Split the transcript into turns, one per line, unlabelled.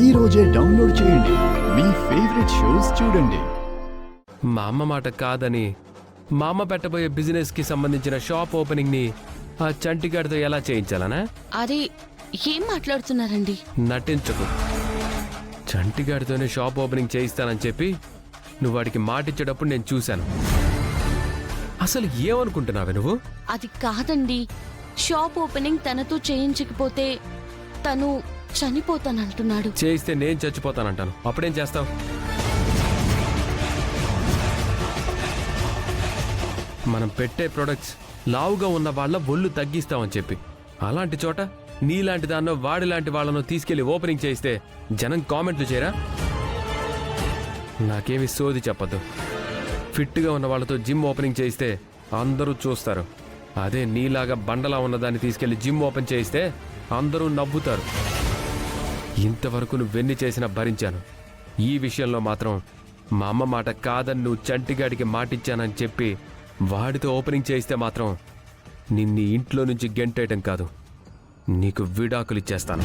ఈ రోజే డౌన్లోడ్ చేయండి. మీ ఫేవరెట్ షోస్ చూడండి.
మా అమ్మ మాట కాదని మా అమ్మ పెట్టబోయే బిజినెస్ కి సంబంధించిన షాప్ ఓపెనింగ్ ని ఆ చంటిగాడితో ఎలా చేయించాలనా?
అరే ఏం మాట్లాడుతున్నారండి?
నటించకు. చంటిగాడితోనే షాప్ ఓపెనింగ్ చేయిస్తానని చెప్పి నువ్వు వాడికి మాటిచ్చేటప్పుడు నేను చూశాను. అసలు ఏమనుకుంటున్నావే నువ్వు?
అది కాదండి, షాప్ ఓపెనింగ్ తనతో చేయించకపోతే తను చనిపోతానంటున్నాడు.
చేయిస్తే నేను చచ్చిపోతానంటాను. అప్పుడేం చేస్తావు? మనం పెట్టే ప్రొడక్ట్స్ లావుగా ఉన్న వాళ్ళ ఒళ్ళు తగ్గిస్తామని చెప్పి, అలాంటి చోట నీలాంటి దాన్నో వాడిలాంటి వాళ్ళను తీసుకెళ్లి ఓపెనింగ్ చేయిస్తే జనం కామెంట్లు చేయరా? నాకేమి సోది చెప్పద్దు. ఫిట్గా ఉన్న వాళ్ళతో జిమ్ ఓపెనింగ్ చేయిస్తే అందరూ చూస్తారు. అదే నీలాగా బండలా ఉన్నదాన్ని తీసుకెళ్లి జిమ్ ఓపెన్ చేయిస్తే అందరూ నవ్వుతారు. ఇంతవరకు నువ్వెన్ని చేసినా భరించాను. ఈ విషయంలో మాత్రం మా అమ్మ మాట కాదని నువ్వు చంటిగాడికి మాటిచ్చానని చెప్పి వాడితో ఓపెనింగ్ చేయిస్తే మాత్రం నిన్ను ఇంట్లో నుంచి గెంటేయటం కాదు, నీకు విడాకులు ఇచ్చేస్తాను.